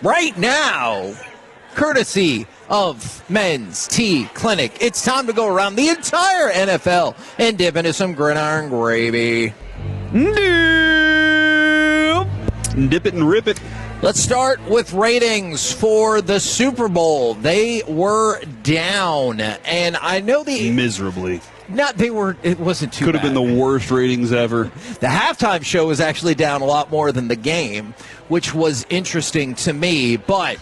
Right now, courtesy of Men's Tea Clinic, it's time to go around the entire NFL and dip into some Gridiron Gravy. Dip it and rip it. Let's start with ratings for the Super Bowl. They were down, and I know miserably. It wasn't too bad. Could have been the worst ratings ever. The halftime show was actually down a lot more than the game, which was interesting to me. But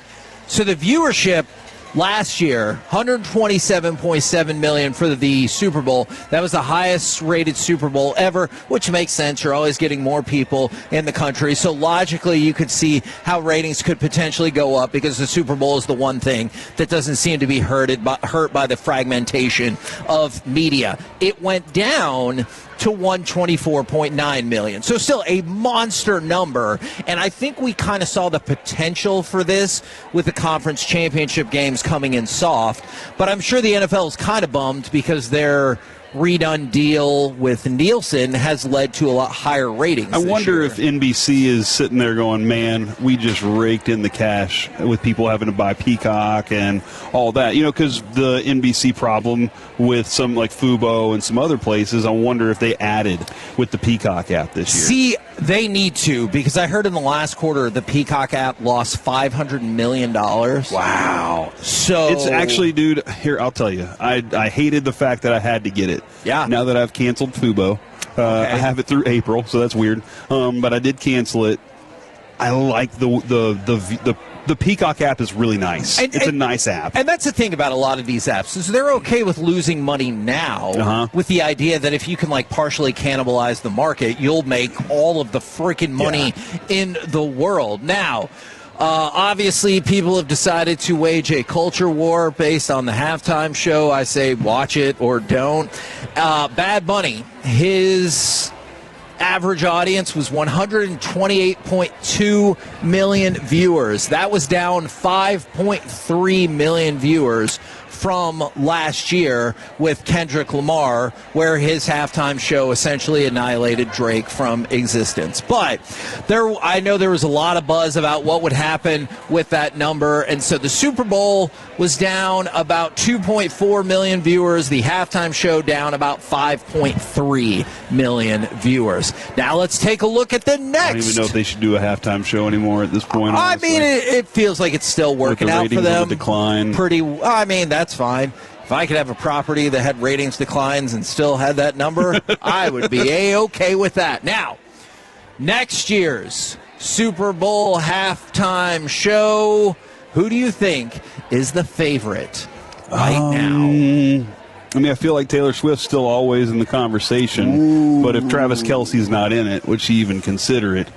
so the viewership last year, 127.7 million for the Super Bowl. That was the highest rated Super Bowl ever, which makes sense. You're always getting more people in the country. So logically, you could see how ratings could potentially go up because the Super Bowl is the one thing that doesn't seem to be hurt by the fragmentation of media. It went down to 124.9 million. So still a monster number. And I think we kind of saw the potential for this with the conference championship games coming in soft. But I'm sure the NFL is kind of bummed because their redone deal with Nielsen has led to a lot higher ratings. I wonder if NBC is sitting there going, man, we just raked in the cash with people having to buy Peacock and all that. You know, because the NBC problem with some like Fubo and some other places, I wonder if they added with the Peacock app this year. See, they need to, because I heard in the last quarter the Peacock app lost $500 million. Wow. So it's actually, dude, here, I'll tell you, I hated the fact that I had to get it. Yeah. Now that I've canceled Fubo, Okay. I have it through April, so that's weird. But I did cancel it. I like the Peacock app is really nice. It's a nice app. And that's the thing about a lot of these apps is they're okay with losing money now with the idea that if you can like partially cannibalize the market, you'll make all of the freaking money in the world. Now, obviously, people have decided to wage a culture war based on the halftime show. I say watch it or don't. Bad Bunny, his average audience was 128.2 million viewers. That was down 5.3 million viewers from last year with Kendrick Lamar, where his halftime show essentially annihilated Drake from existence. But I know there was a lot of buzz about what would happen with that number, and so the Super Bowl was down about 2.4 million viewers. The halftime show down about 5.3 million viewers. Now let's take a look at the next. I don't even know if they should do a halftime show anymore at this point. Honestly. I mean, it feels like it's still working out for them. Decline. That's fine. If I could have a property that had ratings declines and still had that number, I would be A-okay with that. Now, next year's Super Bowl halftime show, who do you think is the favorite right now? I mean, I feel like Taylor Swift's still always in the conversation, but if Travis Kelce's not in it, would she even consider it?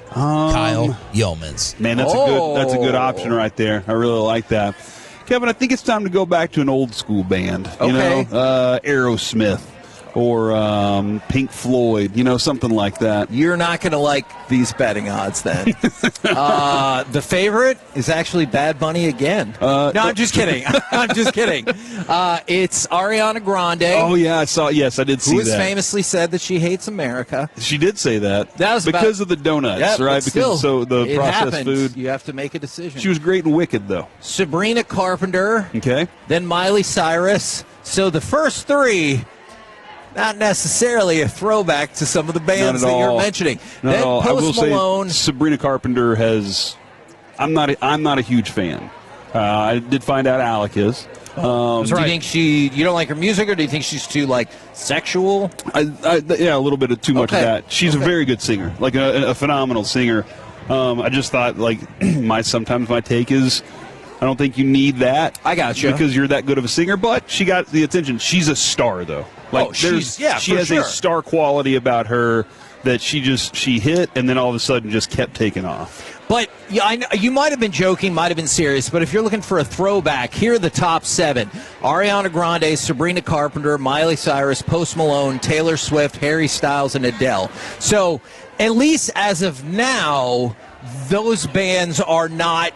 Kyle Yeomans. Man, that's a good option right there. I really like that. Kevin, I think it's time to go back to an old school band. You know, Aerosmith or Pink Floyd, something like that. You're not going to like these betting odds then. The favorite is actually Bad Bunny again. No, I'm just kidding. I'm just kidding. It's Ariana Grande. Oh, yeah, I saw. Yes, I did see that. Who has famously said that she hates America. She did say that. That was because of the donuts, right? Because the processed food. You have to make a decision. She was great and Wicked, though. Sabrina Carpenter. Okay. Then Miley Cyrus. So the first three, not necessarily a throwback to some of the bands that you're mentioning. Then Post I will Malone. say Sabrina Carpenter has. I'm not a huge fan. I did find out Alec is. Do you think you don't like her music, or do you think she's too sexual? Yeah, a little bit of too much of that. She's a very good singer, like a phenomenal singer. I just thought sometimes my take is, I don't think you need that. I got you. Because you're that good of a singer, but she got the attention. She's a star, though. She has a star quality about her that she hit, and then all of a sudden just kept taking off. But you might have been joking, might have been serious, but if you're looking for a throwback, here are the top 7. Ariana Grande, Sabrina Carpenter, Miley Cyrus, Post Malone, Taylor Swift, Harry Styles, and Adele. So at least as of now, those bands are not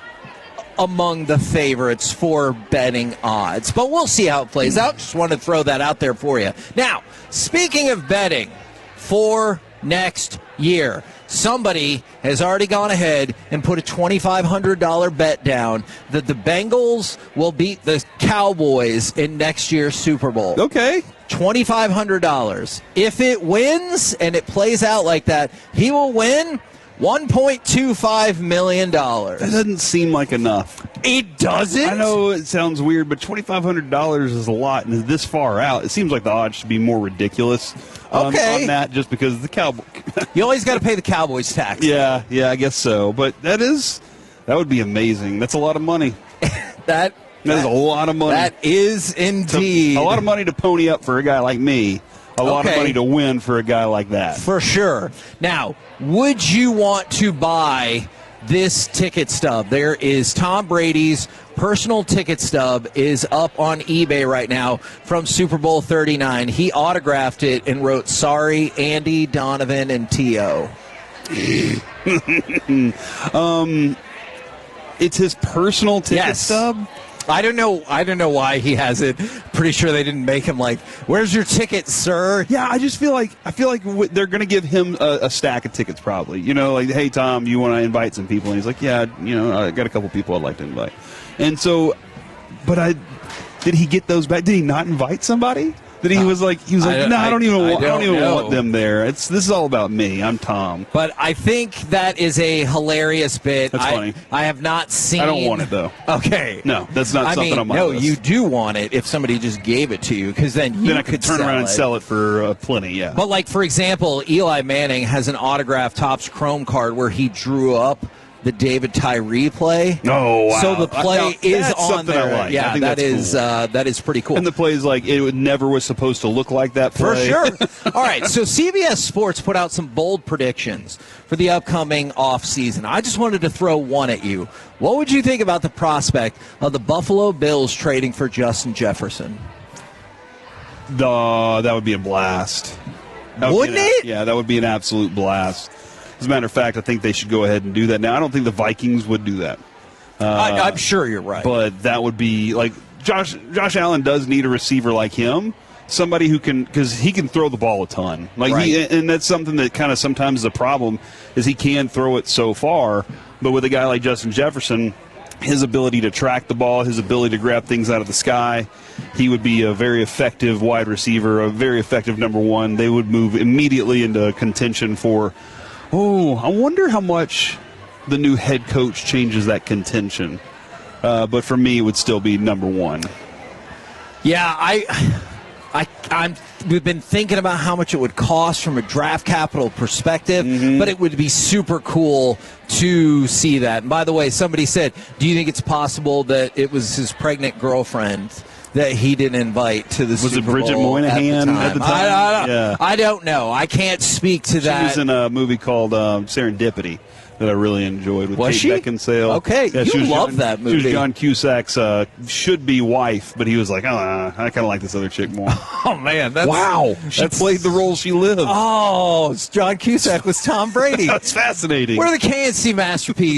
among the favorites for betting odds. But we'll see how it plays out. Just wanted to throw that out there for you. Now, speaking of betting for next year, somebody has already gone ahead and put a $2,500 bet down that the Bengals will beat the Cowboys in next year's Super Bowl. Okay. $2,500. If it wins and it plays out like that, he will win $1.25 million. That doesn't seem like enough. It doesn't? I know it sounds weird, but $2,500 is a lot, and this far out, it seems like the odds should be more ridiculous on that just because of the Cowboys. You always got to pay the Cowboys tax. Yeah, I guess so. But that would be amazing. That's a lot of money. That is a lot of money. That is indeed. A lot of money to pony up for a guy like me. A lot of money to win for a guy like that. For sure. Now, would you want to buy this ticket stub? There is Tom Brady's personal ticket stub is up on eBay right now from Super Bowl 39. He autographed it and wrote, "Sorry, Andy, Donovan, and T.O." It's his personal ticket stub? I don't know why he has it. Pretty sure they didn't make him like, "Where's your ticket, sir?" Yeah, I feel like they're going to give him a stack of tickets probably. Like, "Hey, Tom, you want to invite some people?" And he's like, "Yeah, I got a couple people I'd like to invite." And so, did he get those back? Did he not invite somebody? That he was like, "No, I don't even want them there. This is all about me. I'm Tom." But I think that is a hilarious bit. That's funny. I have not seen. I don't want it though. Okay. No, that's not something on my list. No, you do want it if somebody just gave it to you, because then I could turn around and sell it for plenty. Yeah. But like, for example, Eli Manning has an autographed Topps Chrome card where he drew up the David Tyree play. Oh, wow. So the play is that's on there. I like. Yeah, I think that is pretty cool. And the play is like, it never was supposed to look like that play. For sure. All right, so CBS Sports put out some bold predictions for the upcoming offseason. I just wanted to throw one at you. What would you think about the prospect of the Buffalo Bills trading for Justin Jefferson? That would be a blast. Wouldn't it? Yeah, that would be an absolute blast. As a matter of fact, I think they should go ahead and do that. Now, I don't think the Vikings would do that. I'm sure you're right. But that would be like Josh Allen does need a receiver like him, somebody who can, because he can throw the ball a ton. And that's something that kind of sometimes is a problem, is he can throw it so far. But with a guy like Justin Jefferson, his ability to track the ball, his ability to grab things out of the sky, he would be a very effective wide receiver, a very effective number one. They would move immediately into contention for. Oh, I wonder how much the new head coach changes that contention. But for me, it would still be number one. Yeah, we've been thinking about how much it would cost from a draft capital perspective, but it would be super cool to see that. And by the way, somebody said, "Do you think it's possible that it was his pregnant girlfriend that he didn't invite to the Super Bowl?" Was it Bridget Moynihan at the time? I don't know. I can't speak to that. She was in a movie called Serendipity that I really enjoyed with Kate Beckinsale. Okay, yeah, you love that movie. She was John Cusack's should-be wife, but he was like, I kind of like this other chick more. Oh, man. She played the role she lived. Oh, John Cusack was Tom Brady. That's fascinating. We're the K&C Masterpiece.